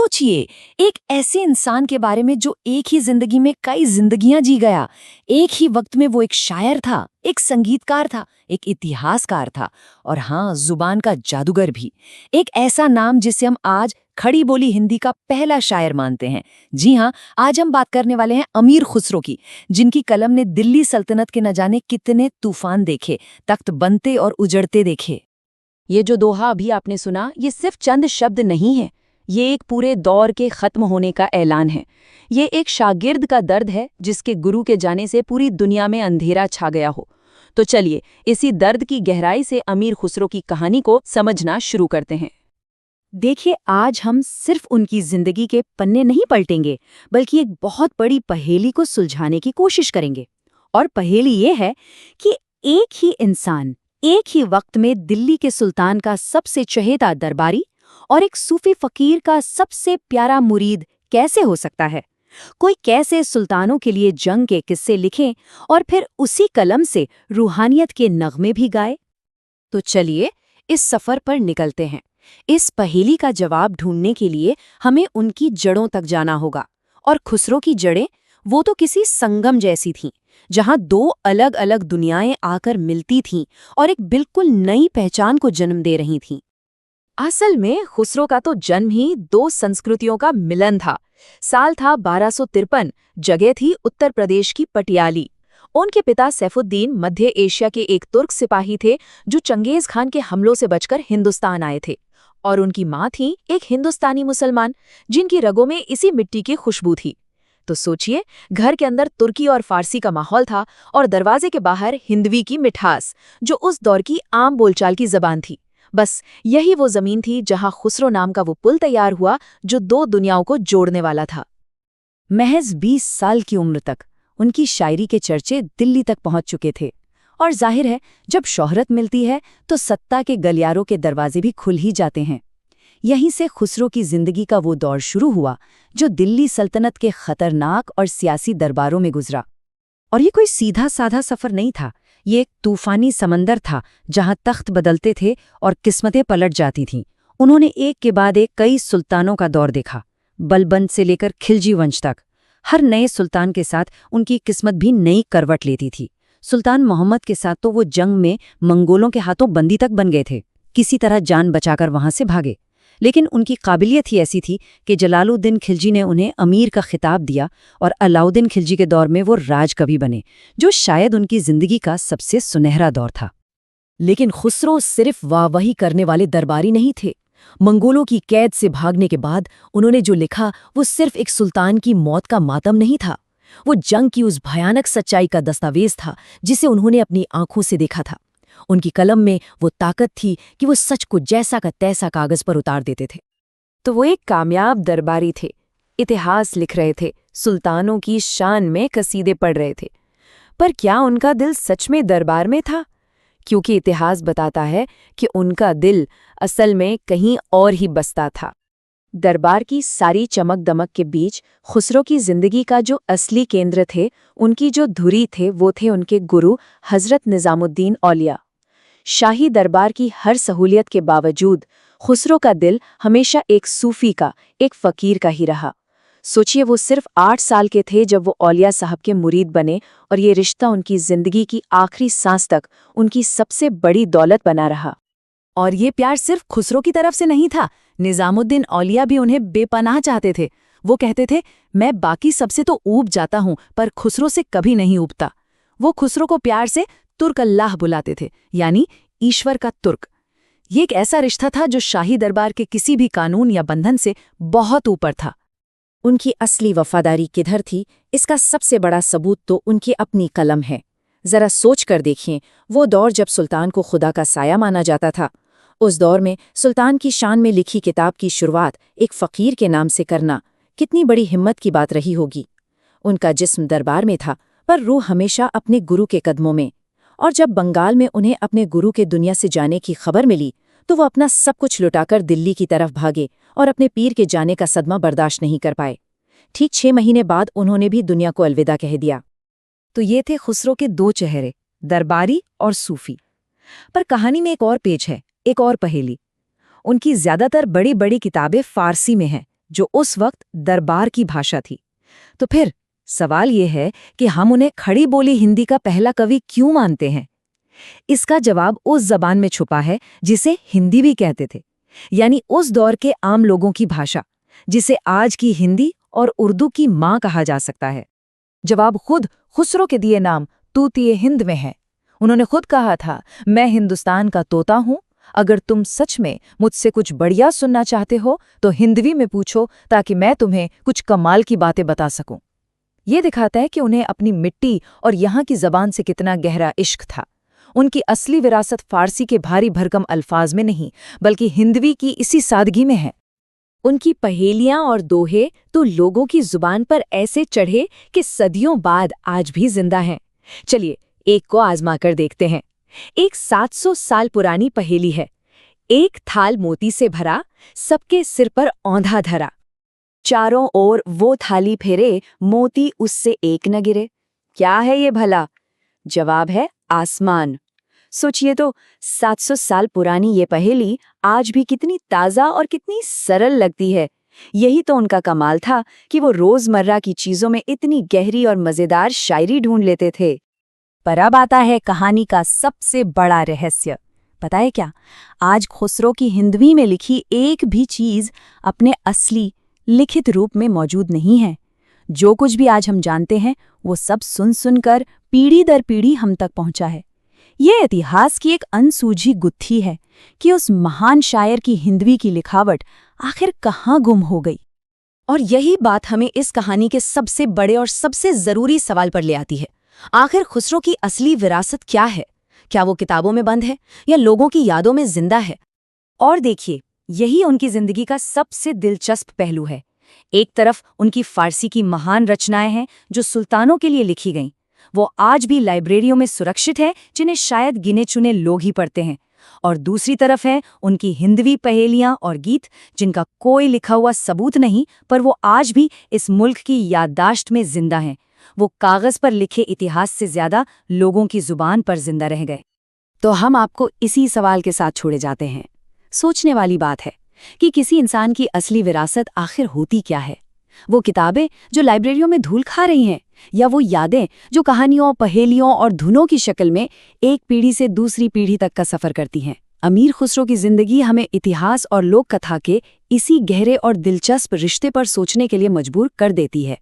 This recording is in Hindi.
सोचिए, एक ऐसे इंसान के बारे में जो एक ही जिंदगी में कई जिंदगियां जी गया। एक ही वक्त में वो एक शायर था, एक संगीतकार था, एक इतिहासकार था और हाँ, जुबान का जादूगर भी। एक ऐसा नाम जिसे हम आज खड़ी बोली हिंदी का पहला शायर मानते हैं। जी हाँ, आज हम बात करने वाले हैं अमीर खुसरो की, जिनकी कलम ने दिल्ली सल्तनत के न जाने कितने तूफान देखे, तख्त बनते और उजड़ते देखे। ये जो दोहा अभी आपने सुना, ये सिर्फ चंद शब्द नहीं है। ये एक पूरे दौर के खत्म होने का ऐलान है। ये एक शागिर्द का दर्द है जिसके गुरु के जाने से पूरी दुनिया में अंधेरा छा गया हो। तो चलिए, इसी दर्द की गहराई से अमीर खुसरो की कहानी को समझना शुरू करते हैं। देखिए, आज हम सिर्फ उनकी जिंदगी के पन्ने नहीं पलटेंगे, बल्कि एक बहुत बड़ी पहेली को सुलझाने की कोशिश करेंगे। और पहेली ये है कि एक ही इंसान एक ही वक्त में दिल्ली के सुल्तान का सबसे चहेता दरबारी और एक सूफी फकीर का सबसे प्यारा मुरीद कैसे हो सकता है। कोई कैसे सुल्तानों के लिए जंग के किस्से लिखे और फिर उसी कलम से रूहानियत के नगमे भी गाए। तो चलिए, इस सफर पर निकलते हैं। इस पहेली का जवाब ढूंढने के लिए हमें उनकी जड़ों तक जाना होगा। और खुसरो की जड़ें वो तो किसी संगम जैसी थीं, जहां दो अलग अलग दुनियाएं आकर मिलती थीं और एक बिल्कुल नई पहचान को जन्म दे रही थीं। असल में खुसरो का तो जन्म ही दो संस्कृतियों का मिलन था। साल था 1253, जगह थी उत्तर प्रदेश की पटियाली। उनके पिता सैफुद्दीन मध्य एशिया के एक तुर्क सिपाही थे जो चंगेज खान के हमलों से बचकर हिंदुस्तान आए थे। और उनकी माँ थी एक हिंदुस्तानी मुसलमान, जिनकी रगों में इसी मिट्टी की खुशबू थी। तो सोचिए, घर के अंदर तुर्की और फारसी का माहौल था और दरवाजे के बाहर हिंदवी की मिठास, जो उस दौर की आम बोलचाल की जबान थी। बस यही वो जमीन थी जहां खुसरो नाम का वो पुल तैयार हुआ जो दो दुनियाओं को जोड़ने वाला था। महज 20 साल की उम्र तक उनकी शायरी के चर्चे दिल्ली तक पहुंच चुके थे। और जाहिर है, जब शोहरत मिलती है तो सत्ता के गलियारों के दरवाजे भी खुल ही जाते हैं। यहीं से खुसरो की जिंदगी का वो दौर शुरू हुआ जो दिल्ली सल्तनत के खतरनाक और सियासी दरबारों में गुजरा। और ये कोई सीधा साधा सफर नहीं था, ये एक तूफानी समंदर था जहां तख्त बदलते थे और किस्मतें पलट जाती थीं। उन्होंने एक के बाद एक कई सुल्तानों का दौर देखा, बलबंद से लेकर खिलजी वंश तक। हर नए सुल्तान के साथ उनकी किस्मत भी नई करवट लेती थी। सुल्तान मोहम्मद के साथ तो वो जंग में मंगोलों के हाथों बंदी तक बन गए थे, किसी तरह जान बचाकर वहां से भागे। लेकिन उनकी काबिलियत ही ऐसी थी कि जलालुद्दीन खिलजी ने उन्हें अमीर का खिताब दिया और अलाउद्दीन खिलजी के दौर में वो राजकवि बने, जो शायद उनकी जिंदगी का सबसे सुनहरा दौर था। लेकिन खुसरो सिर्फ वाहवाही करने वाले दरबारी नहीं थे। मंगोलों की कैद से भागने के बाद उन्होंने जो लिखा वो सिर्फ एक सुल्तान की मौत का मातम नहीं था, वो जंग की उस भयानक सच्चाई का दस्तावेज था जिसे उन्होंने अपनी आंखों से देखा था। उनकी कलम में वो ताकत थी कि वो सच को जैसा का तैसा कागज पर उतार देते थे। तो वो एक कामयाब दरबारी थे, इतिहास लिख रहे थे, सुल्तानों की शान में कसीदे पढ़ रहे थे। पर क्या उनका दिल सच में दरबार में था? क्योंकि इतिहास बताता है कि उनका दिल असल में कहीं और ही बसता था। दरबार की सारी चमक दमक के बीच खुसरो की जिंदगी का जो असली केंद्र थे, उनकी जो धुरी थे, वो थे उनके गुरु हजरत निजामुद्दीन औलिया। शाही दरबार की हर सहूलियत के बावजूद खुसरो का दिल हमेशा एक सूफी का, एक फकीर का ही रहा। सोचिए, वो सिर्फ 8 साल के थे जब वो औलिया साहब के मुरीद बने और ये रिश्ता उनकी जिंदगी की आखिरी सांस तक उनकी सबसे बड़ी दौलत बना रहा। और ये प्यार सिर्फ खुसरो की तरफ से नहीं था, निजामुद्दीन औलिया भी उन्हें बेपनाह चाहते थे। वो कहते थे, मैं बाकी सबसे तो ऊब जाता हूँ पर खुसरो से कभी नहीं ऊबता। वो खुसरो को प्यार से तुर्क अल्लाह बुलाते थे, यानी ईश्वर का तुर्क। ये एक ऐसा रिश्ता था जो शाही दरबार के किसी भी कानून या बंधन से बहुत ऊपर था। उनकी असली वफादारी किधर थी, इसका सबसे बड़ा सबूत तो उनकी अपनी कलम है। जरा सोच कर देखिए, वो दौर जब सुल्तान को खुदा का साया माना जाता था, उस दौर में सुल्तान की शान में लिखी किताब की शुरुआत एक फ़कीर के नाम से करना कितनी बड़ी हिम्मत की बात रही होगी। उनका जिस्म दरबार में था पर रूह हमेशा अपने गुरु के कदमों में। और जब बंगाल में उन्हें अपने गुरु के दुनिया से जाने की खबर मिली तो वो अपना सब कुछ लुटाकर दिल्ली की तरफ भागे और अपने पीर के जाने का सदमा बर्दाश्त नहीं कर पाए। ठीक 6 महीने बाद उन्होंने भी दुनिया को अलविदा कह दिया। तो ये थे खुसरो के दो चेहरे, दरबारी और सूफी। पर कहानी में एक और पेच है, एक और पहेली। उनकी ज्यादातर बड़ी बड़ी किताबें फारसी में हैं, जो उस वक्त दरबार की भाषा थी। तो फिर सवाल ये है कि हम उन्हें खड़ी बोली हिंदी का पहला कवि क्यों मानते हैं? इसका जवाब उस जबान में छुपा है जिसे हिंदी भी कहते थे, यानी उस दौर के आम लोगों की भाषा, जिसे आज की हिंदी और उर्दू की माँ कहा जा सकता है। जवाब खुद खुसरो के दिए नाम तूतिए हिंद में है। उन्होंने खुद कहा था, मैं हिंदुस्तान का तोता हूं, अगर तुम सच में मुझसे कुछ बढ़िया सुनना चाहते हो तो हिंदवी में पूछो, ताकि मैं तुम्हें कुछ कमाल की बातें बता सकूं। ये दिखाता है कि उन्हें अपनी मिट्टी और यहाँ की जबान से कितना गहरा इश्क था। उनकी असली विरासत फारसी के भारी भरकम अल्फाज में नहीं, बल्कि हिंदवी की इसी सादगी में है। उनकी पहेलियां और दोहे तो लोगों की जुबान पर ऐसे चढ़े कि सदियों बाद आज भी जिंदा हैं। चलिए एक को आजमा कर देखते हैं। एक 700 साल पुरानी पहेली है। एक थाल मोती से भरा, सबके सिर पर औंधा धरा, चारों ओर वो थाली फेरे, मोती उससे एक न गिरे। क्या है ये भला? जवाब है आसमान। सोचिए तो, 700 साल पुरानी ये पहेली आज भी कितनी ताज़ा और कितनी सरल लगती है। यही तो उनका कमाल था कि वो रोजमर्रा की चीजों में इतनी गहरी और मजेदार शायरी ढूंढ लेते थे। पर अब आता है कहानी का सबसे बड़ा रहस्य। पता है क्या? आज खुसरो की हिंदवी में लिखी एक भी चीज अपने असली लिखित रूप में मौजूद नहीं है। जो कुछ भी आज हम जानते हैं वो सब सुन सुनकर पीढ़ी दर पीढ़ी हम तक पहुंचा है। ये इतिहास की एक अनसूझी गुत्थी है कि उस महान शायर की हिंदवी की लिखावट आखिर कहाँ गुम हो गई। और यही बात हमें इस कहानी के सबसे बड़े और सबसे जरूरी सवाल पर ले आती है। आखिर खुसरो की असली विरासत क्या है? क्या वो किताबों में बंद है या लोगों की यादों में जिंदा है? और देखिए, यही उनकी जिंदगी का सबसे दिलचस्प पहलू है। एक तरफ उनकी फारसी की महान रचनाएं हैं जो सुल्तानों के लिए लिखी गईं। वो आज भी लाइब्रेरियों में सुरक्षित है, जिन्हें शायद गिने चुने लोग ही पढ़ते हैं। और दूसरी तरफ है उनकी हिंदवी पहेलियां और गीत, जिनका कोई लिखा हुआ सबूत नहीं, पर वो आज भी इस मुल्क की याददाश्त में जिंदा हैं। वो कागज पर लिखे इतिहास से ज्यादा लोगों की जुबान पर जिंदा रह गए। तो हम आपको इसी सवाल के साथ छोड़े जाते हैं। सोचने वाली बात है कि किसी इंसान की असली विरासत आखिर होती क्या है? वो किताबें जो लाइब्रेरियों में धूल खा रही हैं, या वो यादें जो कहानियों, पहेलियों और धुनों की शक्ल में एक पीढ़ी से दूसरी पीढ़ी तक का सफर करती हैं? अमीर खुसरो की जिंदगी हमें इतिहास और लोक कथा के इसी गहरे और दिलचस्प रिश्ते पर सोचने के लिए मजबूर कर देती है।